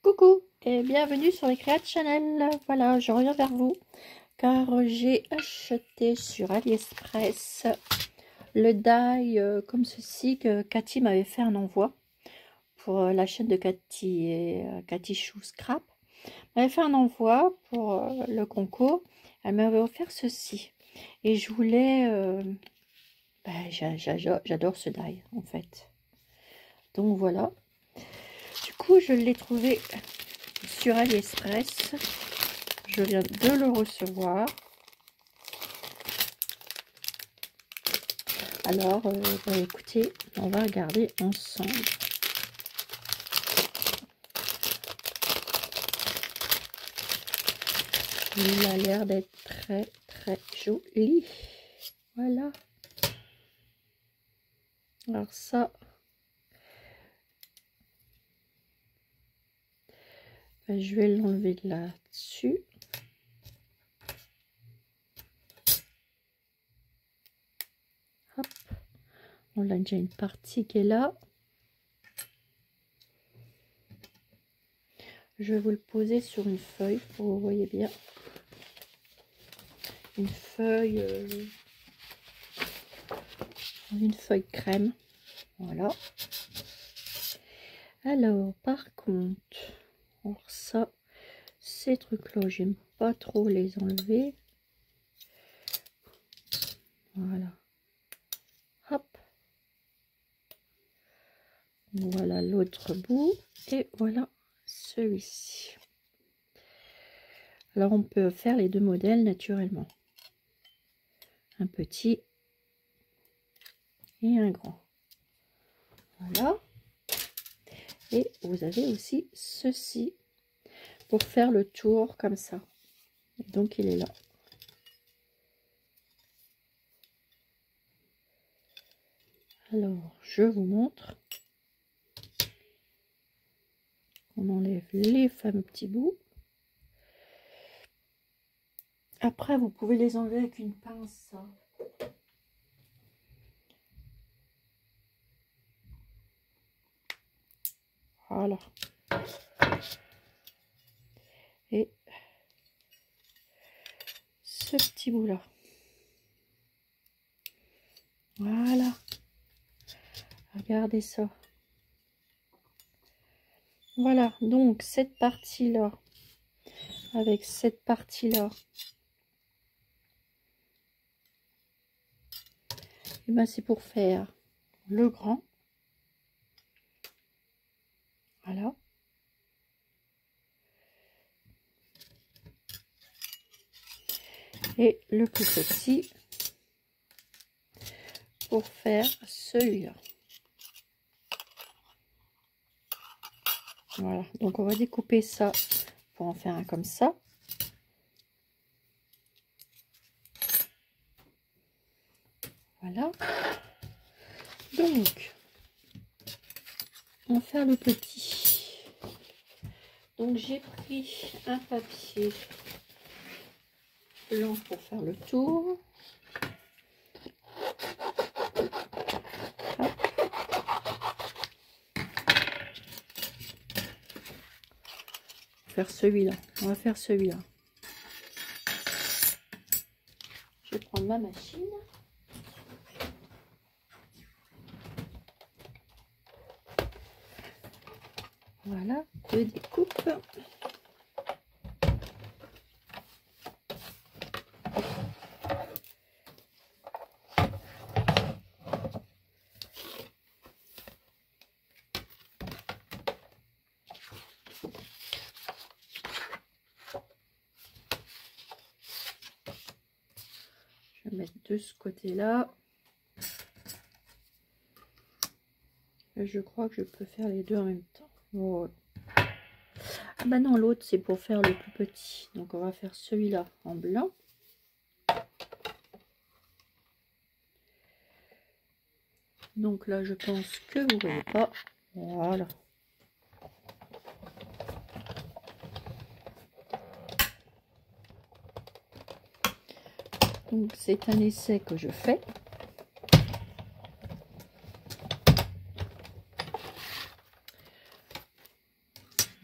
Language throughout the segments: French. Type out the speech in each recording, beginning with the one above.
Coucou et bienvenue sur les Créates Channel. Voilà, je reviens vers vous car j'ai acheté sur AliExpress le die comme ceci que Cathy m'avait fait un envoi pour la chaîne de Cathy et Cathy Chou Scrap. Elle m'avait fait un envoi pour le concours. Elle m'avait offert ceci et je voulais... j'adore ce die en fait. Donc voilà. Du coup, je l'ai trouvé sur AliExpress. Je viens de le recevoir. Alors, écoutez, on va regarder ensemble. Il a l'air d'être très joli. Voilà. Alors ça, je vais l'enlever là-dessus. Hop. On a déjà une partie qui est là. Je vais vous le poser sur une feuille pour que vous voyez bien. Une feuille crème. Voilà. Alors, par contre, alors ça, ces trucs-là, j'aime pas trop les enlever. Voilà. Hop. Voilà l'autre bout. Et voilà celui-ci. Alors, on peut faire les deux modèles naturellement. Un petit et un grand. Voilà. Et vous avez aussi ceci pour faire le tour comme ça. Et donc, il est là. Alors, je vous montre. On enlève les fameux petits bouts. Après, vous pouvez les enlever avec une pince. Voilà. Et ce petit bout là. Voilà. Regardez ça. Voilà. Donc, cette partie-là, avec cette partie-là, et ben c'est pour faire le grand. Voilà. Et le plus petit pour faire celui-là. Voilà. Donc, on va découper ça pour en faire un comme ça. Voilà. Donc, on va faire le petit. Donc, j'ai pris un papier blanc pour faire le tour. Hop. Faire celui-là. On va faire celui-là. Je vais prendre ma machine. Voilà, je découpe. Je vais mettre de ce côté-là. Je crois que je peux faire les deux en même temps. Voilà. Ah bah non, l'autre c'est pour faire le plus petit. Donc on va faire celui-là en blanc. Donc là je pense que vous voyez pas. Voilà. Donc c'est un essai que je fais.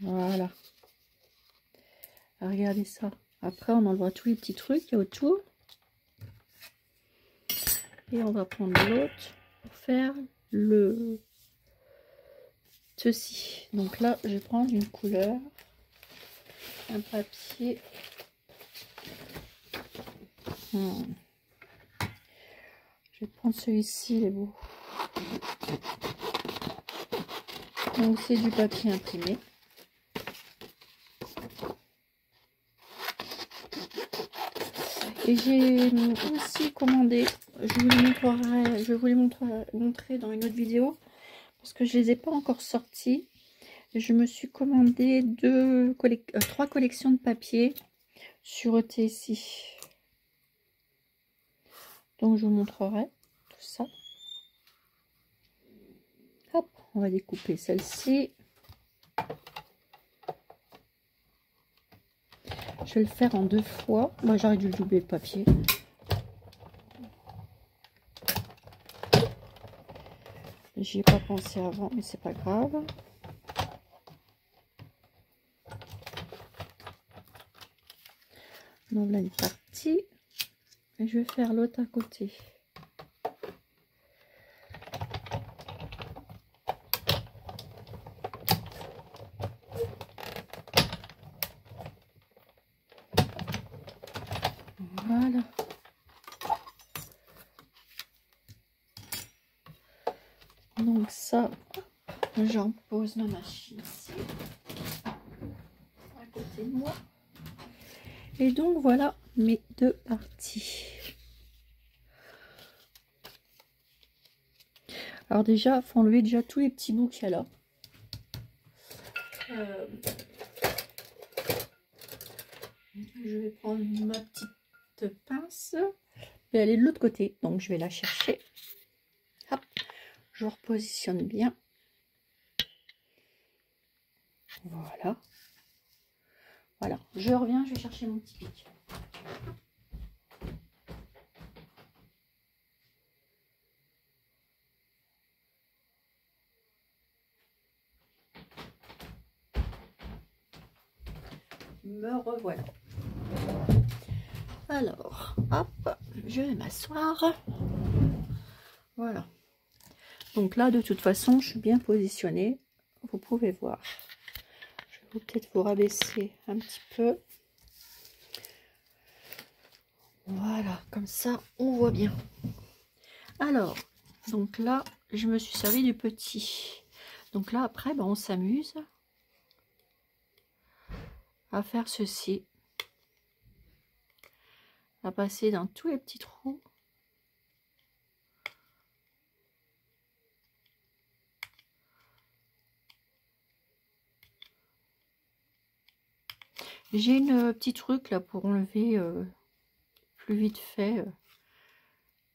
Voilà. Regardez ça. Après, on enlèvera tous les petits trucs qu'il y a autour. Et on va prendre l'autre pour faire ceci. Donc là, je vais prendre une couleur, un papier. Je vais prendre celui-ci, il est beau. Donc c'est du papier imprimé. Et j'ai aussi commandé, je vous les montrer dans une autre vidéo, parce que je les ai pas encore sortis. Je me suis commandé 3 collections de papier sur ETSI. Donc je vous montrerai tout ça. Hop, on va découper celle-ci. Je vais le faire en 2 fois. Moi, j'aurais dû doubler le papier. J'y ai pas pensé avant, mais c'est pas grave. Donc là, une partie. Et je vais faire l'autre à côté. Voilà. Donc ça, j'en pose ma machine ici, à côté de moi. Et donc voilà mes 2 parties. Alors déjà, il faut enlever déjà tous les petits bouts qu'il y a là. Je vais prendre ma petite pince. Et elle est de l'autre côté, donc je vais la chercher. Hop, je repositionne bien. Voilà. Voilà, je reviens, je vais chercher mon petit pic. Me revoilà. Alors, hop, je vais m'asseoir. Voilà. Donc là, de toute façon, je suis bien positionnée. Vous pouvez voir. Je vais peut-être vous rabaisser un petit peu. Voilà, comme ça, on voit bien. Alors, donc là, je me suis servi du petit. Donc là, après, ben, on s'amuse à faire ceci. À passer dans tous les petits trous. J'ai une petit truc là pour enlever plus vite fait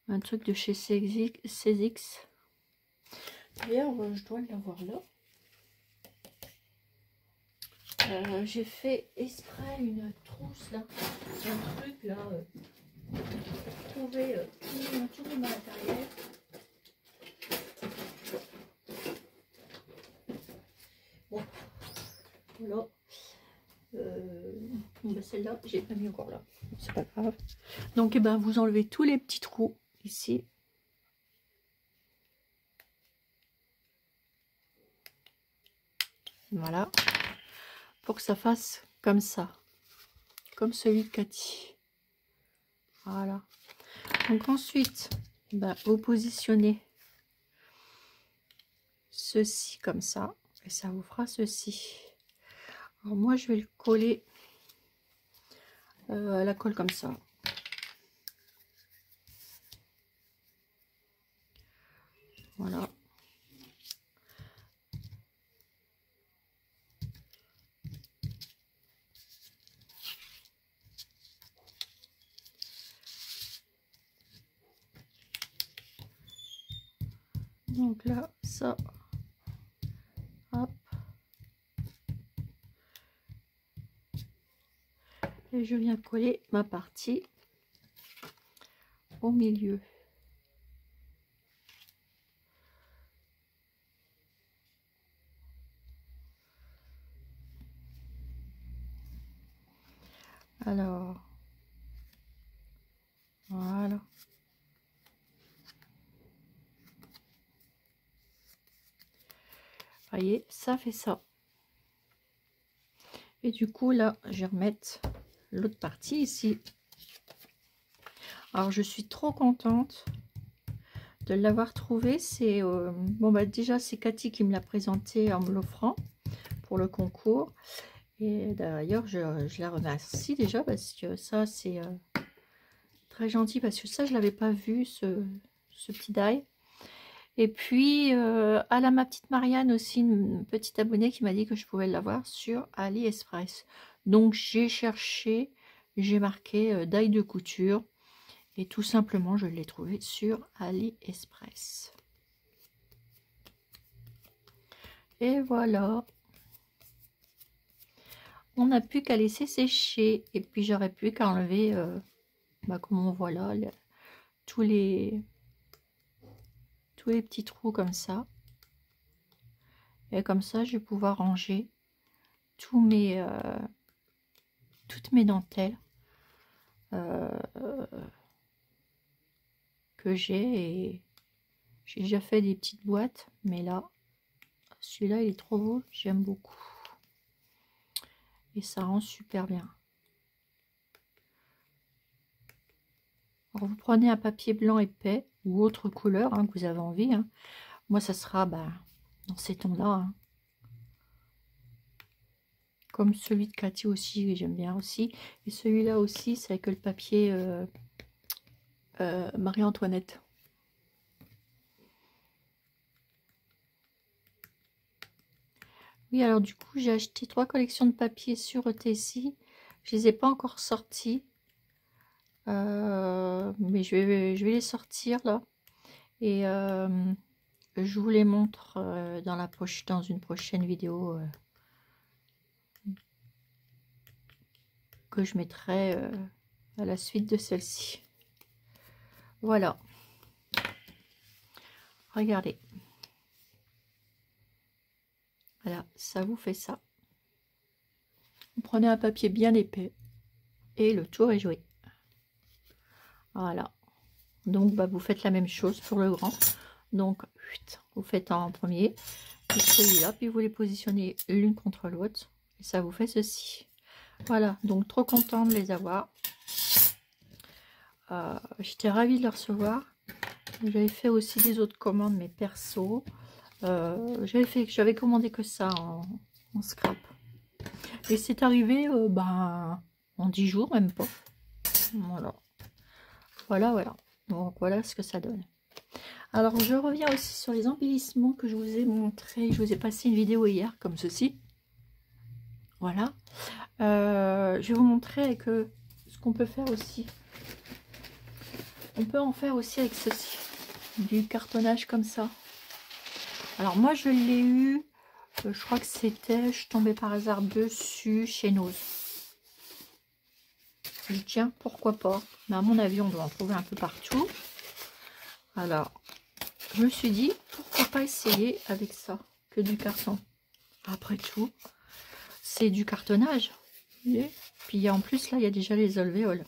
un truc de chez CX. D'ailleurs, je dois l'avoir là. J'ai fait exprès une trousse là, un truc là, pour trouver tout le matériel. Bon, voilà. Ben celle-là, j'ai pas mis encore là, c'est pas grave. Donc, eh ben, vous enlevez tous les petits trous ici. Voilà, pour que ça fasse comme ça, comme celui de Cathy. Voilà. Donc ensuite, ben, vous positionnez ceci comme ça, et ça vous fera ceci. Alors moi, je vais le coller à la colle comme ça. Voilà. Donc là, ça, hop. Et je viens coller ma partie au milieu. Alors, voilà. Voyez, ça fait ça. Et du coup, là, je vais remettre l'autre partie ici. Alors, je suis trop contente de l'avoir trouvé. C'est bon, bah déjà, c'est Cathy qui me l'a présenté en me l'offrant pour le concours. Et d'ailleurs, je la remercie déjà parce que ça, c'est très gentil parce que ça, je l'avais pas vu, ce petit die. Et puis, ma petite Marianne aussi, une petite abonnée qui m'a dit que je pouvais l'avoir sur AliExpress. Donc, j'ai cherché, j'ai marqué die de couture. Et tout simplement, je l'ai trouvé sur AliExpress. Et voilà. On n'a plus qu'à laisser sécher. Et puis, j'aurais pu qu'à enlever, comme on voit là, tous les petits trous comme ça. Et comme ça, je vais pouvoir ranger toutes mes dentelles que j'ai. Et j'ai déjà fait des petites boîtes, mais là, celui-là, il est trop beau. J'aime beaucoup. Et ça rend super bien. Alors, vous prenez un papier blanc épais ou autre couleur que vous avez envie. Moi, ça sera dans ces tons-là. Comme celui de Cathy aussi, j'aime bien aussi. Et celui-là aussi, c'est avec le papier Marie-Antoinette. Oui, alors du coup, j'ai acheté 3 collections de papier sur ETC. Je les ai pas encore sorties. Mais je vais les sortir là. Et je vous les montre dans une prochaine vidéo que je mettrai à la suite de celle-ci. Voilà. Regardez. Voilà, ça vous fait ça. Vous prenez un papier bien épais et le tour est joué. Voilà. Donc, vous faites la même chose pour le grand. Donc, vous faites en premier, puis celui-là, puis vous les positionnez l'une contre l'autre. Et ça vous fait ceci. Voilà, donc trop contente de les avoir. J'étais ravie de les recevoir. J'avais fait aussi des autres commandes, mais perso. J'avais commandé que ça en scrap. Et c'est arrivé en 10 jours, même pas. Voilà. Voilà. Donc voilà ce que ça donne. Alors je reviens aussi sur les embellissements que je vous ai montré. Je vous ai passé une vidéo hier comme ceci. Voilà. Je vais vous montrer ce qu'on peut faire aussi. On peut en faire aussi avec ceci. Du cartonnage comme ça. Alors moi je l'ai eu. Je crois que c'était, je suis tombée par hasard dessus chez Nose. Je dis tiens, pourquoi pas. Mais à mon avis, on doit en trouver un peu partout. Alors, je me suis dit, pourquoi pas essayer avec ça, que du carton. Après tout, c'est du cartonnage. Et puis en plus, là, il y a déjà les alvéoles.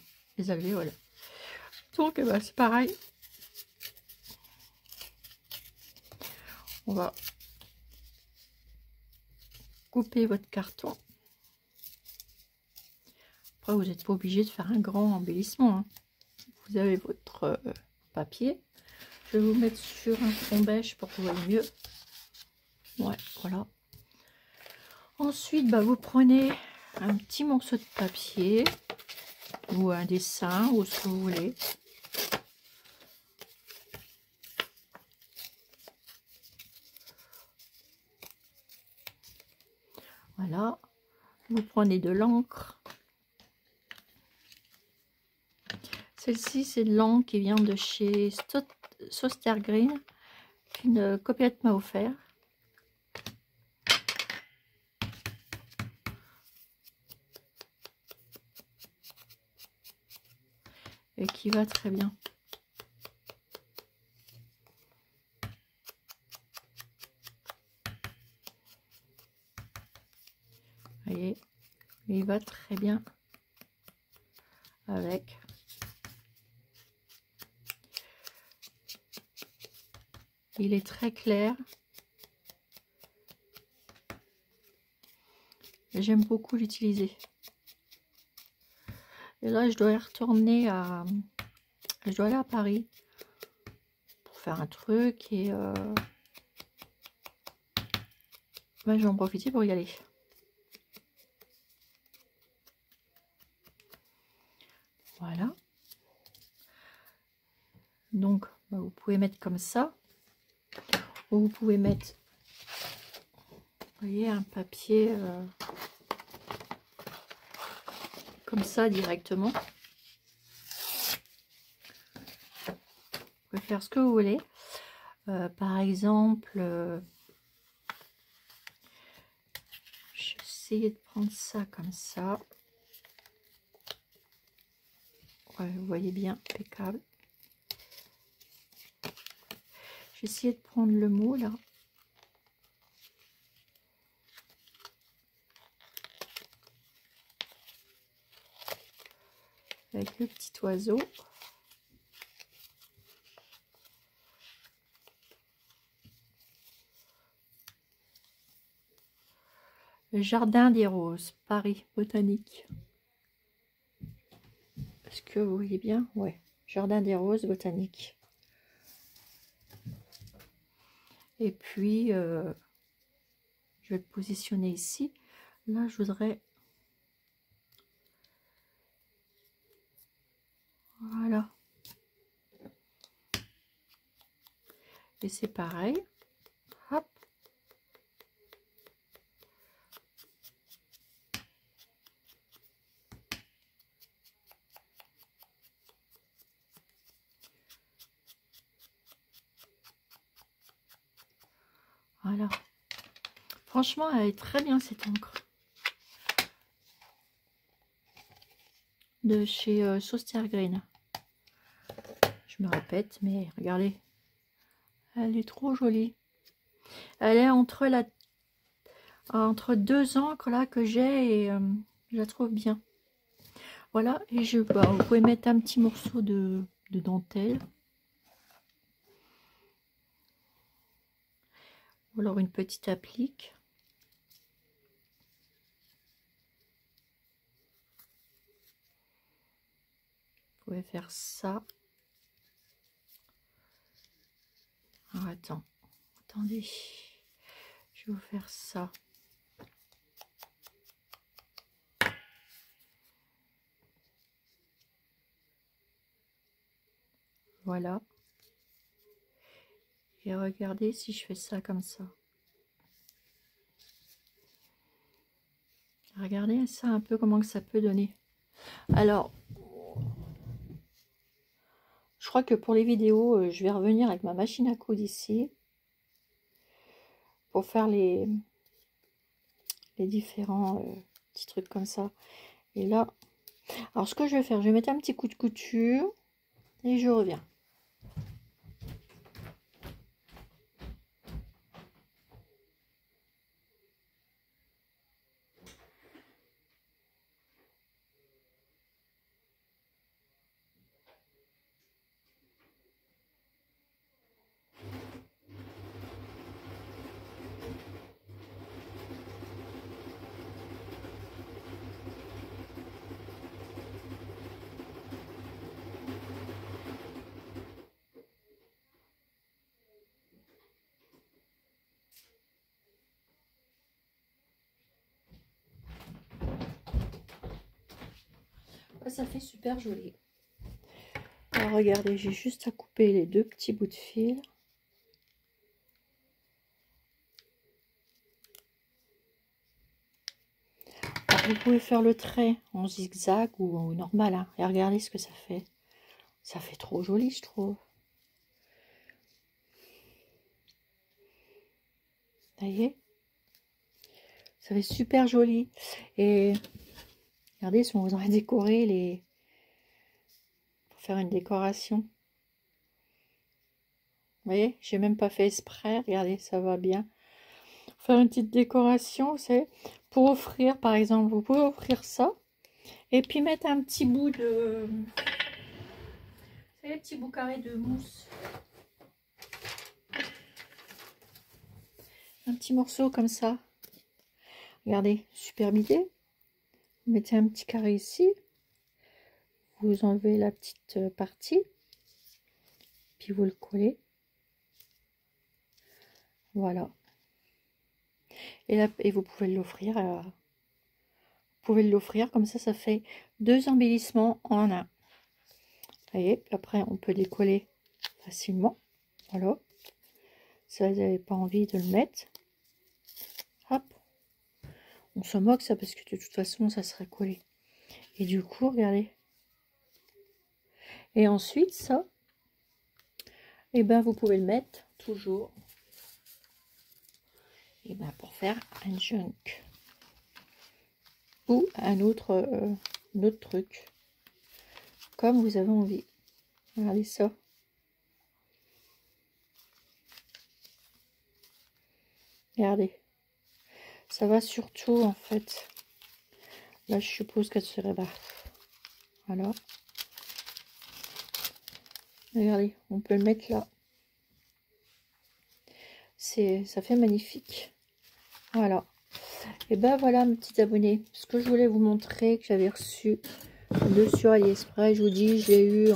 Donc, c'est pareil. On va couper votre carton. Après, vous n'êtes pas obligé de faire un grand embellissement. Vous avez votre papier. Je vais vous mettre sur un fond beige pour que vous voyez mieux. Ouais, voilà. Ensuite, vous prenez un petit morceau de papier ou un dessin ou ce que vous voulez. Voilà. Vous prenez de l'encre. Celle-ci, c'est de l'encre qui vient de chez Soster Green, qu'une copinette m'a offert. Et qui va très bien. Vous voyez, il va très bien. avec. Il est très clair. J'aime beaucoup l'utiliser. Et là, je dois y retourner à... Je dois aller à Paris pour faire un truc et ben, je vais en profiter pour y aller. Voilà. Donc, ben, vous pouvez mettre comme ça. Ou vous pouvez mettre, vous voyez, un papier comme ça directement. Vous pouvez faire ce que vous voulez. Par exemple, je vais essayer de prendre ça comme ça. Ouais, vous voyez bien, impeccable. Je vais essayer de prendre le mot là. Avec le petit oiseau. Le jardin des roses, Paris, botanique. Est-ce que vous voyez bien? Ouais, jardin des roses, botanique. Et puis, je vais le positionner ici. Là, je voudrais... Voilà. Et c'est pareil. Hop. Voilà. Franchement, elle est très bien cette encre. De chez Sauster Green. Je me répète, mais regardez. Elle est trop jolie. Elle est entre deux encres là que j'ai et je la trouve bien. Voilà, et vous pouvez mettre un petit morceau de dentelle. Ou alors une petite applique. Vous pouvez faire ça. Alors, attendez. Je vais vous faire ça. Voilà. Et regardez si je fais ça comme ça. Regardez ça un peu comment que ça peut donner. Alors, je crois que pour les vidéos, je vais revenir avec ma machine à coudre ici. Pour faire les différents petits trucs comme ça. Et là, alors ce que je vais faire, je vais mettre un petit coup de couture. Et je reviens. Ça fait super joli. Alors regardez, j'ai juste à couper les deux petits bouts de fil. Alors, vous pouvez faire le trait en zigzag ou en normal. Hein, et regardez ce que ça fait. Ça fait trop joli, je trouve. Vous voyez? Ça fait super joli. Et regardez si on vous aurait décoré les... pour faire une décoration. Vous voyez, j'ai même pas fait exprès. Regardez, ça va bien. Faire une petite décoration, c'est pour offrir, par exemple. Vous pouvez offrir ça. Et puis mettre un petit bout de... les petits bouts carrés de mousse. Un petit morceau comme ça. Regardez, superbe idée. Vous mettez un petit carré ici. Vous enlevez la petite partie. Puis vous le collez. Voilà. Et, là, et vous pouvez l'offrir. Vous pouvez l'offrir comme ça fait 2 embellissements en un. Vous voyez, après on peut décoller facilement. Voilà. Si vous n'avez pas envie de le mettre. Hop. On se moque ça parce que de toute façon ça serait collé. Et du coup, regardez. Et ensuite ça, et ben vous pouvez le mettre toujours. Et ben pour faire un junk. Ou un autre truc. Comme vous avez envie. Regardez ça. Regardez. Ça va surtout en fait. Là je suppose qu'elle serait bas. Voilà. Regardez, on peut le mettre là. Ça fait magnifique. Voilà. Et ben voilà mes petits abonnés. Ce que je voulais vous montrer que j'avais reçu de sur AliExpress. Je vous dis, je l'ai eu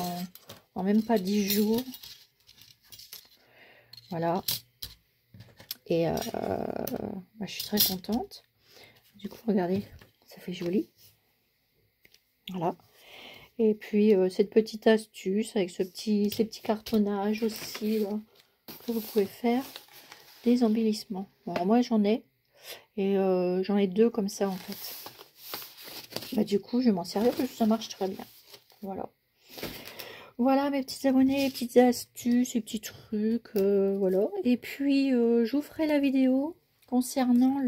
en même pas 10 jours. Voilà. Et je suis très contente. Du coup, regardez, ça fait joli. Voilà. Et puis cette petite astuce avec ces petits cartonnages aussi là, que vous pouvez faire des embellissements. Bon, moi j'en ai et j'en ai 2 comme ça en fait. Bah, du coup, je vais m'en servir parce que ça marche très bien. Voilà. Voilà mes petits abonnés, les petites astuces, les petits trucs, voilà. Et puis je vous ferai la vidéo concernant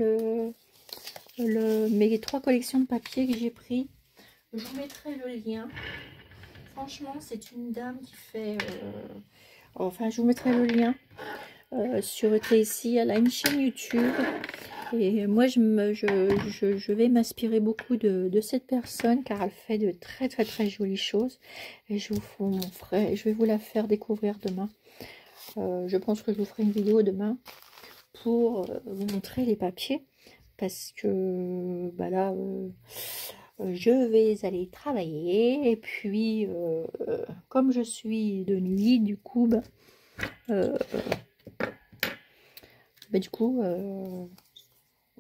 mes 3 collections de papier que j'ai pris. Je vous mettrai le lien. Franchement, c'est une dame qui fait... enfin, je vous mettrai le lien sur Tracy. Elle a une chaîne YouTube. Et moi, je vais m'inspirer beaucoup de cette personne car elle fait de très jolies choses. Et je vais vous la faire découvrir demain. Je pense que je vous ferai une vidéo demain pour vous montrer les papiers. Parce que bah là, je vais aller travailler. Et puis, comme je suis de nuit, du coup, on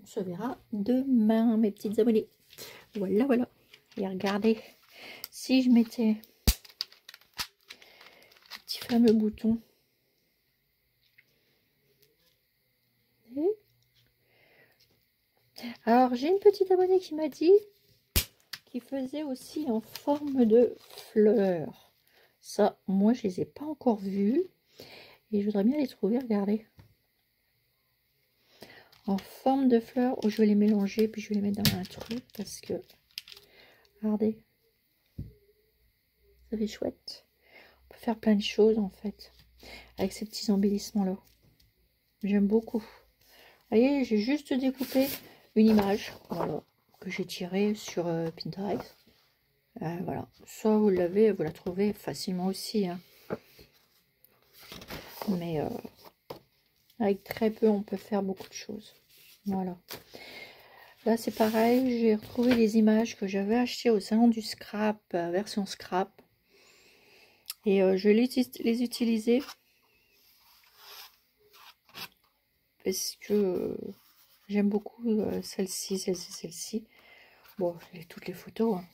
se verra demain, mes petites abonnées. Voilà, voilà. Et regardez, si je mettais le petit fameux bouton. Alors, j'ai une petite abonnée qui m'a dit qu'il faisait aussi en forme de fleurs. Ça, moi, je les ai pas encore vus. Et je voudrais bien les trouver, regardez. En forme de fleurs. Oh, je vais les mélanger, puis je vais les mettre dans un truc parce que... Regardez. Ça fait chouette. On peut faire plein de choses, en fait. Avec ces petits embellissements-là. J'aime beaucoup. Vous voyez, j'ai juste découpé une image. Voilà. Que j'ai tirée sur Pinterest. Voilà. Soit vous l'avez, vous la trouvez facilement aussi. Hein. Mais avec très peu, on peut faire beaucoup de choses. Voilà. Là, c'est pareil. J'ai retrouvé des images que j'avais achetées au salon du scrap, version scrap. Et je vais les utiliser. Parce que j'aime beaucoup celle-ci, celle-ci. Bon, j'ai toutes les photos. Hein.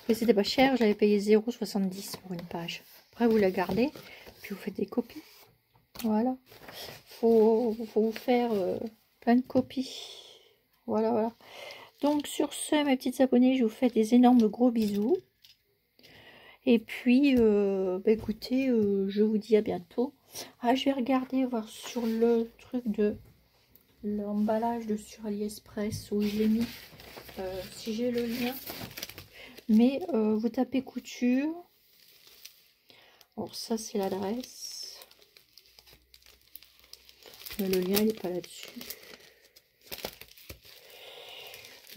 Mais c'était pas cher. J'avais payé 0,70 pour une page. Après, vous la gardez. Puis vous faites des copies. Voilà. Faut vous faire plein de copies. Voilà, voilà. Donc, sur ce, mes petites abonnées, je vous fais des énormes gros bisous. Et puis, écoutez, je vous dis à bientôt. Ah, je vais regarder, voir sur le truc de l'emballage de sur AliExpress où je l'ai mis, si j'ai le lien. Mais vous tapez couture. Alors, ça, c'est l'adresse. Mais le lien, il n'est pas là-dessus.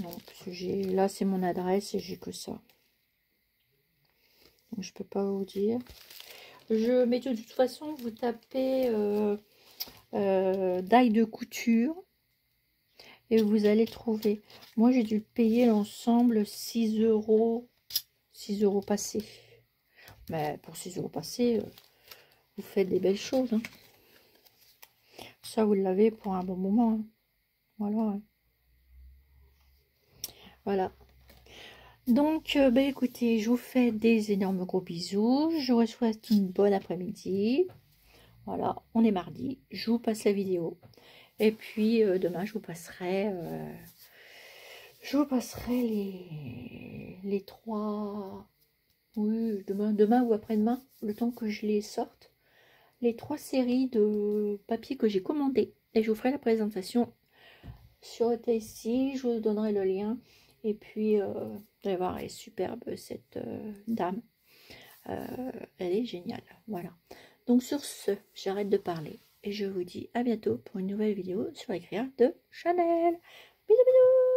Donc, là, c'est mon adresse et j'ai que ça. Donc, je peux pas vous dire. Mais de toute façon, vous tapez daille de couture et vous allez trouver. Moi, j'ai dû payer l'ensemble 6 euros. 6 euros passés. Mais pour 6 euros passés, vous faites des belles choses. Hein. Ça, vous l'avez pour un bon moment. Hein. Voilà. Hein. Voilà. Donc, écoutez, je vous fais des énormes gros bisous. Je vous souhaite une bonne après-midi. Voilà, on est mardi. Je vous passe la vidéo. Et puis, demain, je vous passerai les trois... Oui, demain ou après-demain, le temps que je les sorte. Les 3 séries de papier que j'ai commandé. Et je vous ferai la présentation sur ici. Je vous donnerai le lien. Et puis, vous allez voir, elle est superbe, cette dame. Elle est géniale. Voilà. Donc, sur ce, j'arrête de parler. Et je vous dis à bientôt pour une nouvelle vidéo sur les créas de Chanel. Bisous, bisous!